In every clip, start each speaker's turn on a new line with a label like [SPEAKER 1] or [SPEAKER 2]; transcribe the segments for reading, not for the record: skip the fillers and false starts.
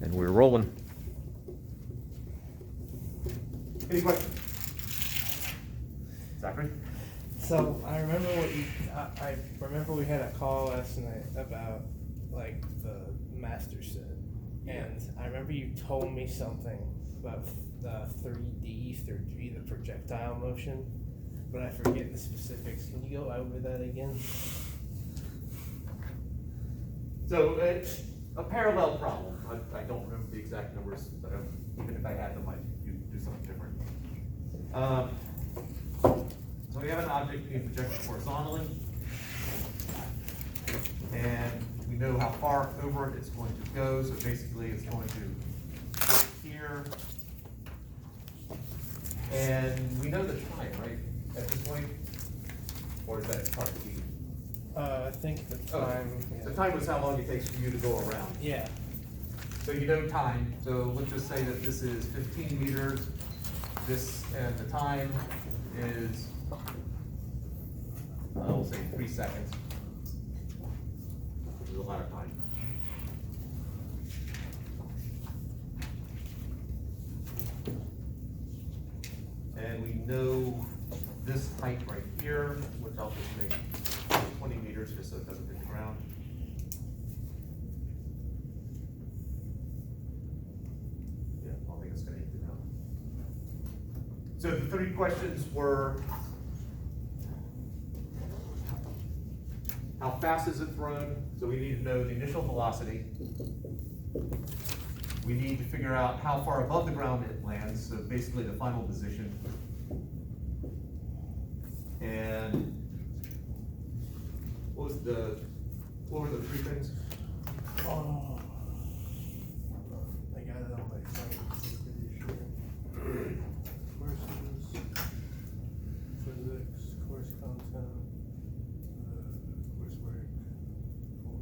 [SPEAKER 1] And we're rolling.
[SPEAKER 2] Any questions? Zachary?
[SPEAKER 3] So I remember I remember we had a call last night about like the master set, and I remember you told me something about the 3D, the projectile motion, but I forget the specifics. Can you go over that again?
[SPEAKER 2] So it's a parallel problem. I don't remember the exact numbers, but even if I had them, I'd do something different. So we have an object being projected horizontally, and we know how far over it's going to go. So basically, it's going to go here, and we know the time, right? At this point, or is that hard to be?
[SPEAKER 3] I think the time. Yeah.
[SPEAKER 2] The time was how long it takes for you to go around.
[SPEAKER 3] Yeah.
[SPEAKER 2] So you know time, so let's just say that this is 15 meters, this, and the time is, we'll say 3 seconds. This is a lot of time. And we know this height right here, which I'll just make 20 meters just so it doesn't hit the ground. Yeah, I don't think it's gonna hit the ground. So the 3 questions were, how fast is it thrown? So we need to know the initial velocity. We need to figure out how far above the ground it lands, so basically the final position. And what were the 3 things?
[SPEAKER 3] Oh, I got it on my phone. I'm pretty sure. Courses, physics, course content, coursework for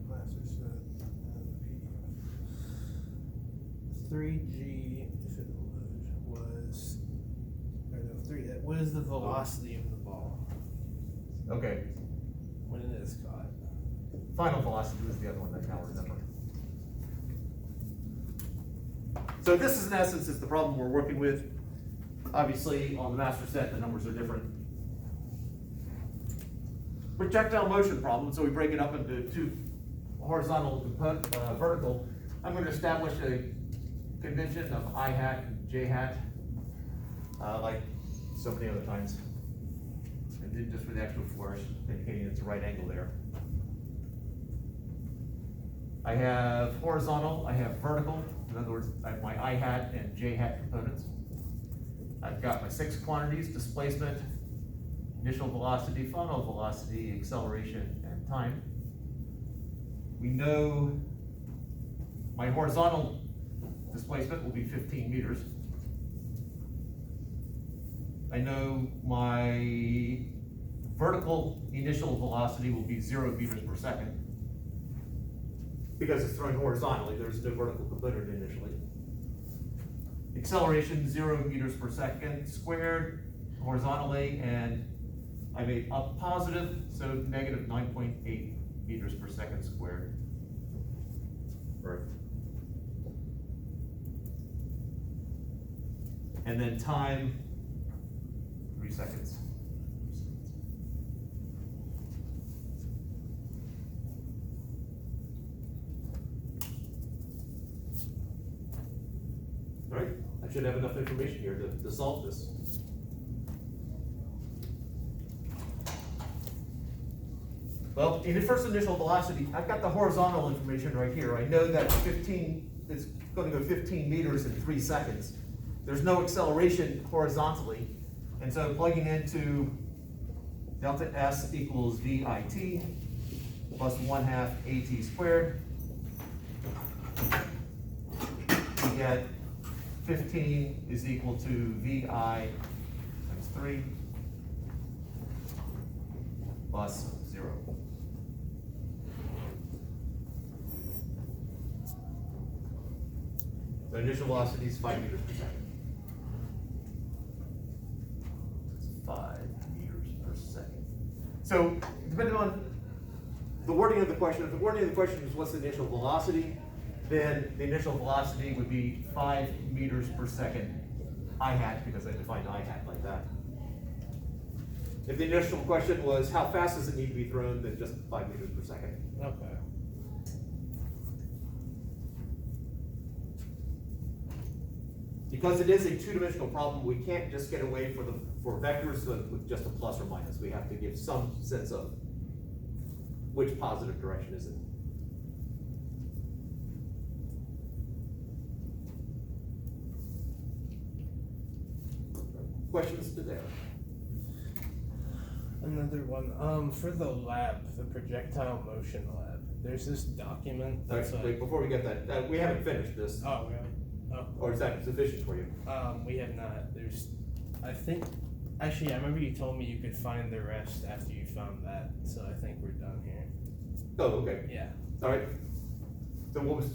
[SPEAKER 3] master set, and the PDF. 3G, if it was, or no, 3. What is the velocity of the ball
[SPEAKER 2] Okay,
[SPEAKER 3] when it is caught?
[SPEAKER 2] final velocity was the other one that I now remember. So this is in essence is the problem we're working with. Obviously on the master set the numbers are different. Projectile motion problem, so we break it up into 2 horizontal and vertical. I'm going to establish a convention of I hat and J hat, like so many other times. And then just for the actual flourish, indicating it's a right angle there. I have horizontal, I have vertical. In other words, I have my I hat and J hat components. I've got my 6 quantities: displacement, initial velocity, final velocity, acceleration, and time. We know my horizontal displacement will be 15 meters. I know my vertical initial velocity will be 0 meters per second. Because it's thrown horizontally, there's no vertical component initially. Acceleration, 0 meters per second squared horizontally, and I made up positive, so negative 9.8 meters per second squared. Earth. And then time, 3 seconds. All right, I should have enough information here to solve this. Well, in the first initial velocity, I've got the horizontal information right here. I know that it's going to go 15 meters in 3 seconds. There's no acceleration horizontally, and so plugging into delta S equals VIT plus 1/2 AT squared, we get 15 is equal to VI times 3 plus 0. The initial velocity is 5 meters per second. It's 5 meters per second. So, depending on the wording of the question, if the wording of the question is what's the initial velocity, then the initial velocity would be 5 meters per second I hat, because I defined I hat like that. If the initial question was how fast does it need to be thrown, then just 5 meters per second.
[SPEAKER 3] Okay.
[SPEAKER 2] Because it is a two-dimensional problem, we can't just get away for vectors with just a plus or minus. We have to give some sense of which positive direction is it. Questions to there?
[SPEAKER 3] Another one. For the lab, the projectile motion lab, there's this document that's
[SPEAKER 2] Wait,
[SPEAKER 3] like.
[SPEAKER 2] before we get that, we haven't finished this.
[SPEAKER 3] Oh, really? Oh.
[SPEAKER 2] Or is that sufficient for you?
[SPEAKER 3] We have not. I think, actually, I remember you told me you could find the rest after you found that, so I think we're done here.
[SPEAKER 2] Oh, okay.
[SPEAKER 3] Yeah.
[SPEAKER 2] All right. So what was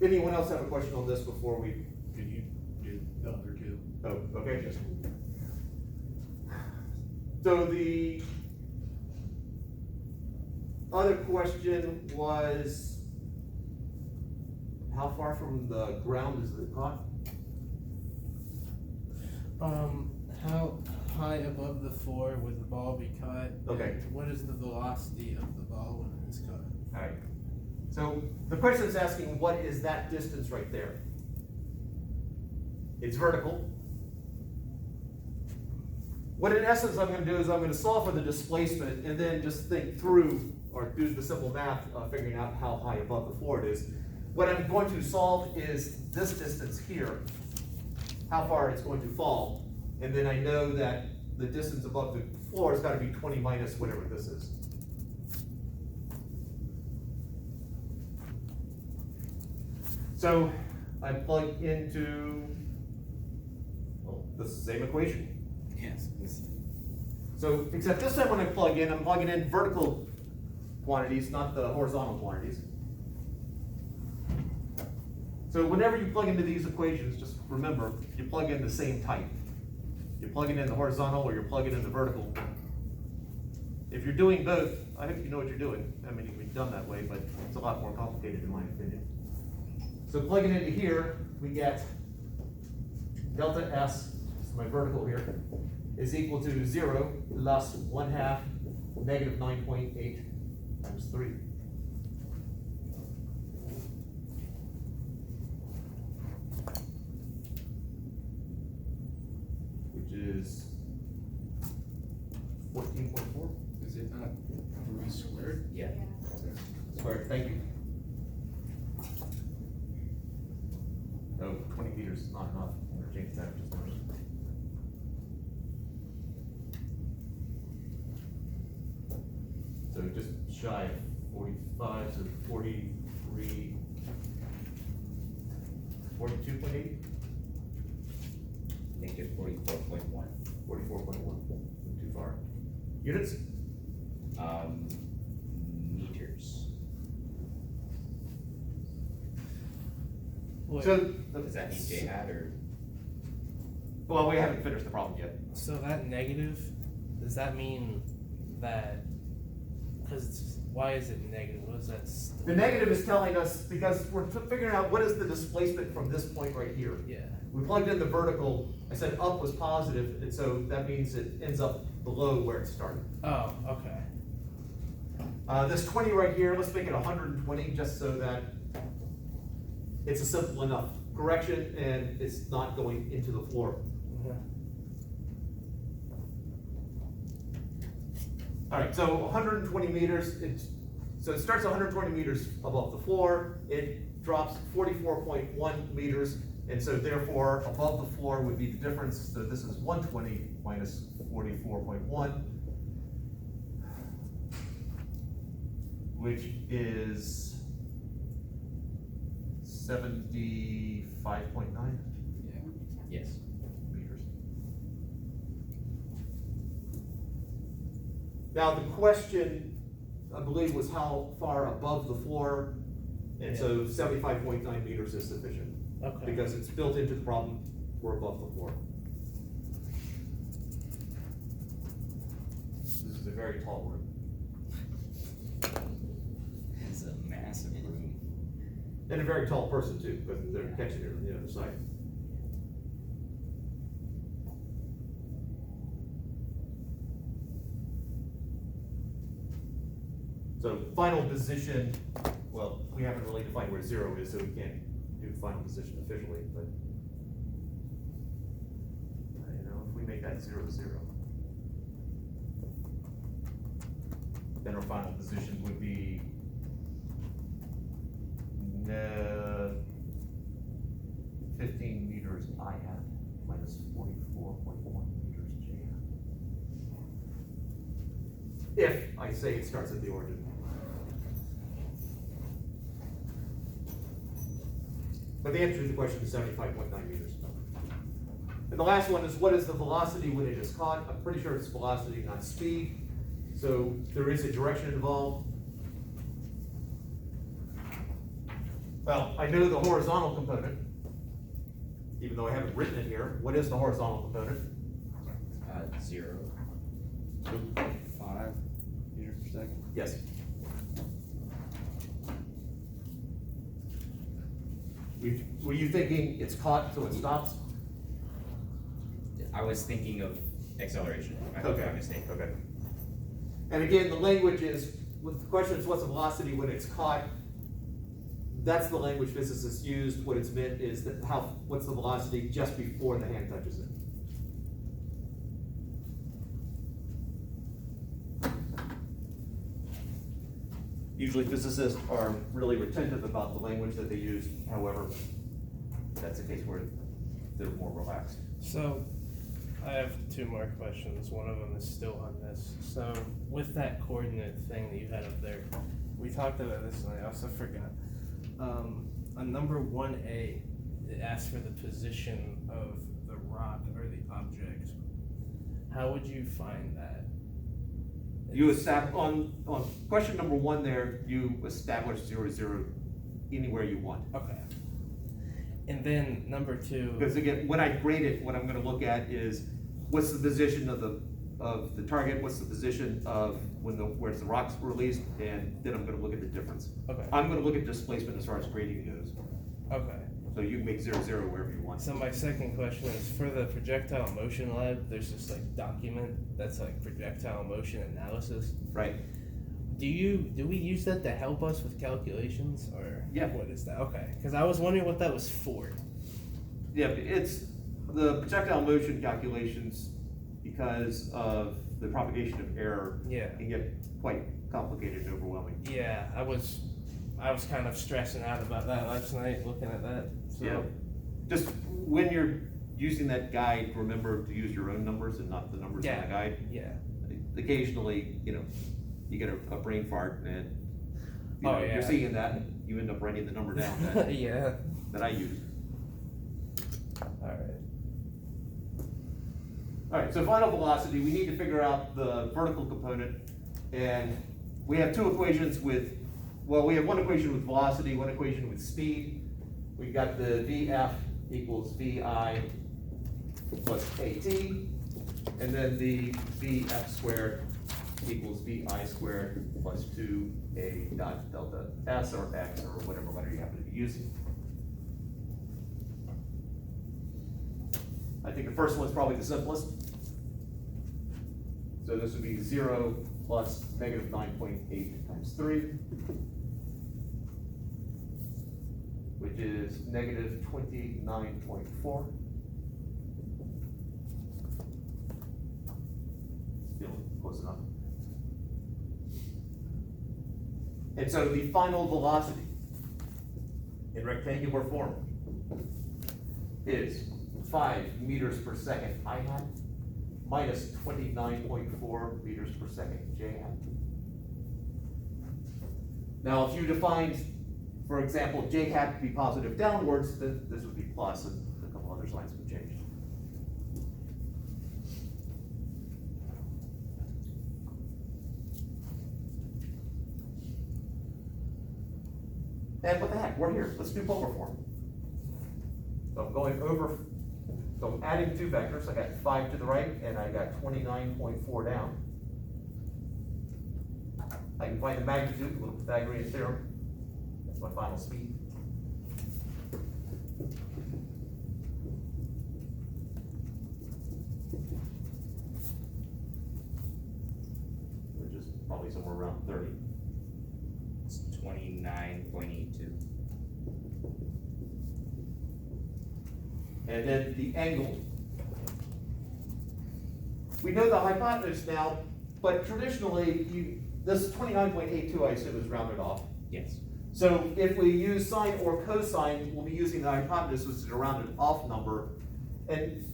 [SPEAKER 2] anyone else have a question on this before we?
[SPEAKER 1] Can you do the other two?
[SPEAKER 2] Oh, okay. So the other question was, how far from the ground is it caught?
[SPEAKER 3] How high above the floor would the ball be caught?
[SPEAKER 2] Okay.
[SPEAKER 3] And what is the velocity of the ball when it's caught?
[SPEAKER 2] All right. So the question is asking, what is that distance right there? It's vertical. What in essence I'm going to do is I'm going to solve for the displacement and then just think through, or do the simple math, figuring out how high above the floor it is. What I'm going to solve is this distance here, how far it's going to fall, and then I know that the distance above the floor has got to be 20 minus whatever this is. So I plug into the same equation.
[SPEAKER 1] Yes.
[SPEAKER 2] So, except this time when I plug in, I'm plugging in vertical quantities, not the horizontal quantities. So whenever you plug into these equations, just remember, you plug in the same type. You're plugging in the horizontal or you're plugging in the vertical. If you're doing both, I hope you know what you're doing. I mean, it can be done that way, but it's a lot more complicated in my opinion. So plugging into here, we get delta S, this is my vertical here, is equal to 0 plus 1/2 negative 9.8 times 3. Which is 14.4.
[SPEAKER 1] Is it not 3 squared?
[SPEAKER 4] Yeah.
[SPEAKER 2] Squared, thank you. Oh, 20 meters is not enough. I'm gonna change that just a minute. So just shy of 45, so 43, 42.8?
[SPEAKER 4] I think it's 44.1.
[SPEAKER 2] 44.1, too far. Units?
[SPEAKER 4] Meters.
[SPEAKER 3] Wait,
[SPEAKER 2] So,
[SPEAKER 4] Does that mean J hat or?
[SPEAKER 2] well, we haven't finished the problem yet.
[SPEAKER 3] so that negative, does that mean that, because why is it negative? What is that?
[SPEAKER 2] The negative is telling us, because we're figuring out what is the displacement from this point right here.
[SPEAKER 3] Yeah.
[SPEAKER 2] We plugged in the vertical, I said up was positive, and so that means it ends up below where it started.
[SPEAKER 3] Oh, okay.
[SPEAKER 2] This 20 right here, let's make it 120 just so that it's a simple enough correction and it's not going into the floor. All right, so 120 meters, so it starts 120 meters above the floor, it drops 44.1 meters, and so therefore above the floor would be the difference, so this is 120 minus 44.1, which is 75.9
[SPEAKER 4] Yeah. Yes.
[SPEAKER 2] meters. Now, the question, I believe, was how far above the floor, and so 75.9 meters is sufficient,
[SPEAKER 3] Okay.
[SPEAKER 2] because it's built into the problem, we're above the floor. This is a very tall room.
[SPEAKER 4] It's a massive room.
[SPEAKER 2] And a very tall person too, because they're catching it on the other side. So final position, well, we haven't really defined where 0 is, so we can't do final position officially, but you know, if we make that 0, 0, then our final position would be 15 meters I hat minus 44.1 meters J hat. If I say it starts at the origin. But the answer to the question is 75.9 meters. And the last one is, what is the velocity when it is caught? I'm pretty sure it's velocity, not speed. So there is a direction involved. Well, I know the horizontal component, even though I haven't written it here. What is the horizontal component?
[SPEAKER 4] 0.
[SPEAKER 1] 5 meters per second.
[SPEAKER 2] Yes. Were you thinking it's caught so it stops?
[SPEAKER 4] I was thinking of acceleration. I hope I'm mistaken.
[SPEAKER 2] Okay. And again, the language is, with the question is what's the velocity when it's caught? That's the language physicists used. What it's meant is that what's the velocity just before the hand touches it. Usually physicists are really retentive about the language that they use. However, that's a case where they're more relaxed.
[SPEAKER 3] So, I have 2 more questions. One of them is still on this. So, with that coordinate thing that you had up there, we talked about this and I also forgot. On number 1A, it asks for the position of the rock or the object. How would you find that?
[SPEAKER 2] You establish, on question number 1 there, you establish 0, 0 anywhere you want.
[SPEAKER 3] Okay. And then number 2.
[SPEAKER 2] Because again, when I grade it, what I'm gonna look at is, what's the position of the target, what's the position of where's the rocks released, and then I'm gonna look at the difference.
[SPEAKER 3] Okay.
[SPEAKER 2] I'm gonna look at displacement as far as grading goes.
[SPEAKER 3] Okay.
[SPEAKER 2] So you can make 0, 0 wherever you want.
[SPEAKER 3] So my second question is, for the projectile motion lab, there's this like document that's like projectile motion analysis.
[SPEAKER 2] Right.
[SPEAKER 3] Do we use that to help us with calculations, or
[SPEAKER 2] Yeah.
[SPEAKER 3] what is that? Okay, because I was wondering what that was for.
[SPEAKER 2] Yeah, it's the projectile motion calculations, because of the propagation of error,
[SPEAKER 3] Yeah.
[SPEAKER 2] can get quite complicated and overwhelming.
[SPEAKER 3] Yeah, I was kind of stressing out about that last night looking at that. So.
[SPEAKER 2] Yeah. Just when you're using that guide, remember to use your own numbers and not the numbers in the guide.
[SPEAKER 3] Yeah.
[SPEAKER 2] Occasionally, you get a brain fart and
[SPEAKER 3] Yeah.
[SPEAKER 2] you're seeing that and you end up writing the number down
[SPEAKER 3] Yeah.
[SPEAKER 2] that I use.
[SPEAKER 3] All right.
[SPEAKER 2] All right, so final velocity, we need to figure out the vertical component, and we have 2 equations we have 1 equation with velocity, 1 equation with speed. We got the VF equals VI plus AT, and then the VF squared equals VI squared plus 2A dot delta S or X or whatever letter you happen to be using. I think the first one's probably the simplest. So this would be 0 plus negative 9.8 times 3, which is negative 29.4. Still close enough. And so the final velocity in rectangular form is 5 meters per second I hat minus 29.4 meters per second J hat. Now, if you defined, for example, J hat to be positive downwards, then this would be plus, and a couple other signs would change. And what the heck, we're here. Let's do polar form. So I'm going over, so I'm adding 2 vectors. I got 5 to the right and I got 29.4 down. I can find the magnitude with the Pythagorean theorem. That's my final speed. Which is probably somewhere around 30.
[SPEAKER 4] It's 29.82.
[SPEAKER 2] And then the angle. We know the hypotenuse now, but traditionally, this 29.82, I assume, is rounded off.
[SPEAKER 4] Yes.
[SPEAKER 2] So if we use sine or cosine, we'll be using the hypotenuse, which is a rounded off number. And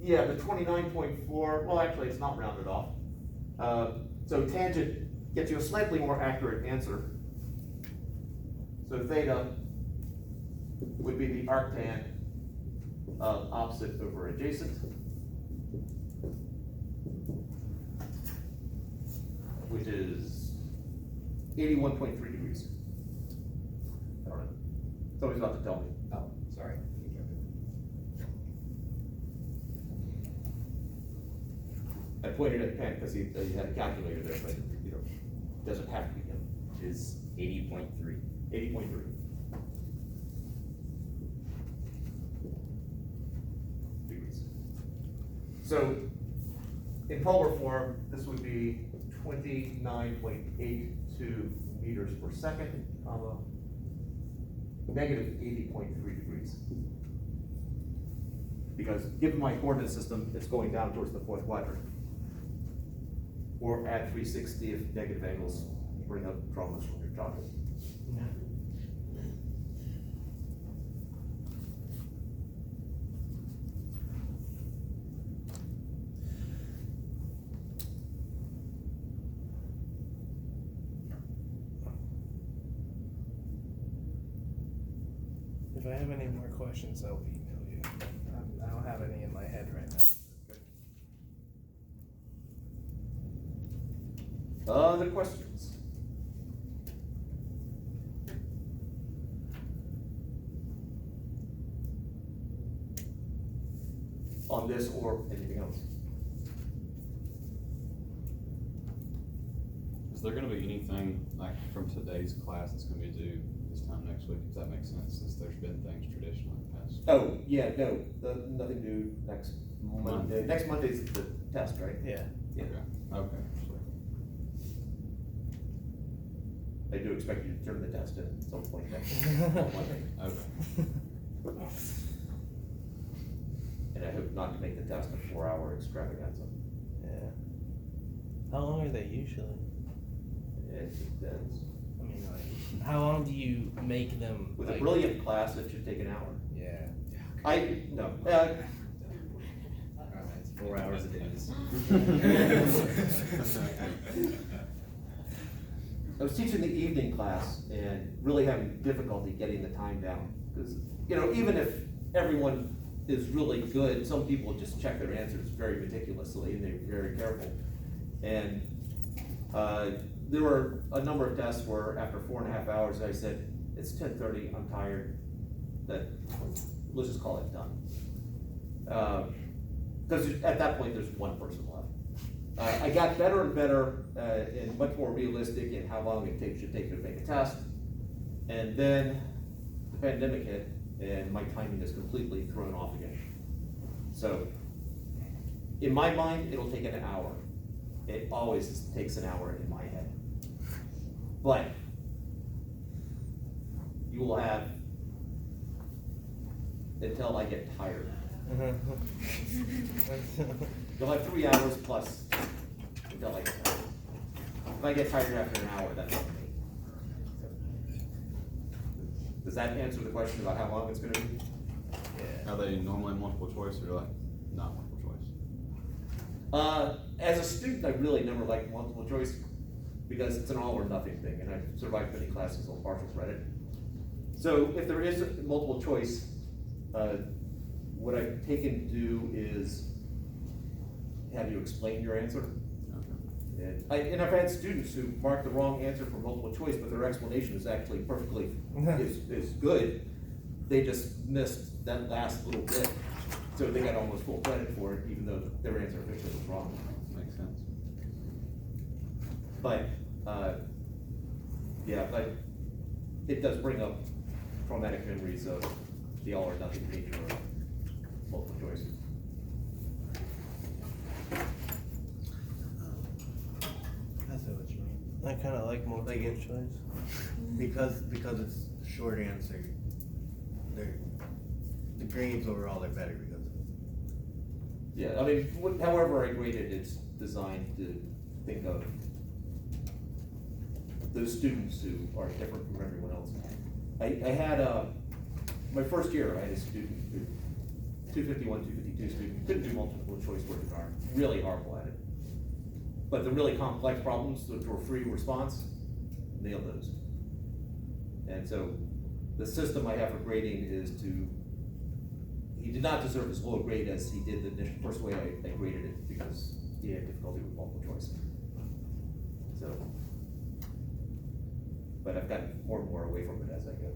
[SPEAKER 2] yeah, the 29.4, well, actually, it's not rounded off. So tangent gets you a slightly more accurate answer. So theta would be the arctan of opposite over adjacent, which is 81.3 degrees. I don't know. Somebody's about to tell me.
[SPEAKER 4] Oh, sorry.
[SPEAKER 2] I pointed at Ken because he had a calculator there, but you know, it doesn't have to be him.
[SPEAKER 4] It is 80.3.
[SPEAKER 2] 80.3. Degrees. So in polar form, this would be 29.82 meters per second, comma, negative 80.3 degrees. Because given my coordinate system, it's going down towards the fourth quadrant. Or add 360 if negative angles bring up traumas from your childhood.
[SPEAKER 3] If I have any more questions, I'll email you. I don't have any in my head right now.
[SPEAKER 2] Other questions? On this or anything else?
[SPEAKER 1] Is there gonna be anything like from today's class that's gonna be due this time next week? Does that make sense, since there's been things traditionally passed?
[SPEAKER 2] Oh, yeah, no, nothing due next Monday. Next Monday's the test, right?
[SPEAKER 3] Yeah.
[SPEAKER 2] Yeah.
[SPEAKER 1] Okay, sweet.
[SPEAKER 2] I do expect you to turn the test in at some point next Monday.
[SPEAKER 1] Okay.
[SPEAKER 2] And I hope not to make the test a 4-hour extravaganza.
[SPEAKER 3] Yeah. How long are they usually?
[SPEAKER 2] It depends.
[SPEAKER 3] I mean, like, how long do you make them?
[SPEAKER 2] With
[SPEAKER 3] like,
[SPEAKER 2] a brilliant class, it should take an hour.
[SPEAKER 3] Yeah.
[SPEAKER 2] No,
[SPEAKER 4] Alright, 4 hours it is.
[SPEAKER 2] I was teaching the evening class and really having difficulty getting the time down. Because, you know, even if everyone is really good, some people just check their answers very meticulously and they're very careful. And there were a number of tests where after 4.5 hours, I said, it's 10:30, I'm tired, let's just call it done. Because at that point, there's one person left. I got better and better and much more realistic in how long it should take to make a test. And then the pandemic hit and my timing is completely thrown off again. So in my mind, it'll take an hour. It always takes an hour in my head. But you will have until I get tired. You'll have 3 hours plus until I get tired. If I get tired after an hour, that's not me. Does that answer the question about how long it's gonna be?
[SPEAKER 3] Yeah.
[SPEAKER 1] Are they normally multiple choice or like not multiple choice?
[SPEAKER 2] As a student, I really never liked multiple choice because it's an all or nothing thing, and I've survived many classes on partial credit. So if there is multiple choice, what I've taken to do is have you explain your answer.
[SPEAKER 1] Okay.
[SPEAKER 2] And I've had students who marked the wrong answer for multiple choice, but their explanation is actually perfectly, is good. They just missed that last little bit. So they got almost full credit for it, even though their answer officially was wrong.
[SPEAKER 1] Makes sense.
[SPEAKER 2] But, yeah, but it does bring up traumatic memories of
[SPEAKER 5] the all or nothing nature of multiple choice.
[SPEAKER 6] I see what you mean.
[SPEAKER 3] I kind of like multiple
[SPEAKER 6] Like it-
[SPEAKER 3] choice.
[SPEAKER 6] Because it's short answer, the grades overall are better because of it.
[SPEAKER 5] Yeah, I mean, however I grade it, it's designed to think of those students who are different from everyone else. I had, my first year, I had a student who, 251, 252 student, couldn't do multiple choice work in art, really horrible at it. But the really complex problems, which were free response, nailed those. And so, the system I have for grading is to, he did not deserve as low a grade as he did the first way I graded it, because he had difficulty with multiple choice. So, but I've gotten more and more away from it as I go.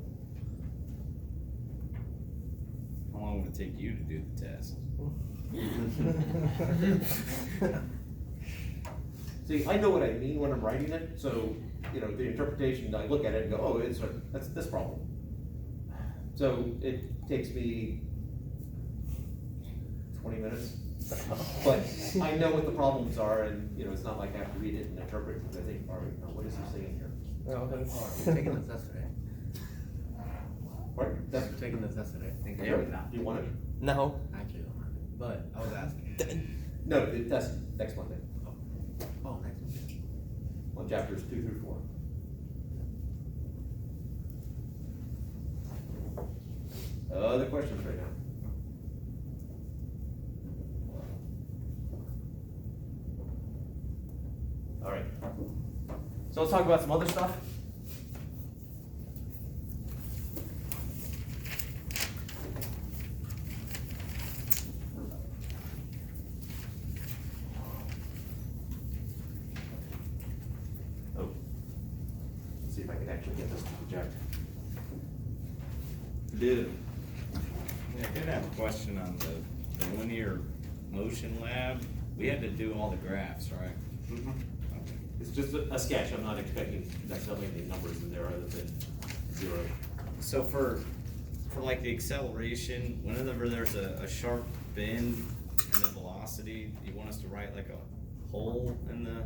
[SPEAKER 7] How long would it take you to do the test?
[SPEAKER 5] See, I know what I mean when I'm writing it, so, you know, the interpretation, I look at it and go, oh, that's this problem. So it takes me 20 minutes, but I know what the problems are, and, you know, it's not like I have to read it and interpret it, because I think, all right, now what is he saying here?
[SPEAKER 3] No,
[SPEAKER 6] Oh,
[SPEAKER 3] that's.
[SPEAKER 6] you're taking the test today.
[SPEAKER 5] What? That's,
[SPEAKER 6] You're taking the test today.
[SPEAKER 4] Yeah, we're not.
[SPEAKER 5] do you want it?
[SPEAKER 3] No.
[SPEAKER 6] Actually, I don't have it, but I was asking.
[SPEAKER 5] No, the test next Monday,
[SPEAKER 6] Oh, next week.
[SPEAKER 5] on chapters 2 through 4. Other questions right now?
[SPEAKER 2] All right. So let's talk about some other stuff.
[SPEAKER 5] Oh. Let's see if I can actually get this to project.
[SPEAKER 7] Yeah, I did have a question on the linear motion lab. We had to do all the graphs, right?
[SPEAKER 5] Mm-hmm. It's just a sketch, I'm not expecting necessarily any numbers in there other than 0.
[SPEAKER 7] So for like the acceleration, whenever there's a sharp bend in the velocity, you want us to write like a hole in the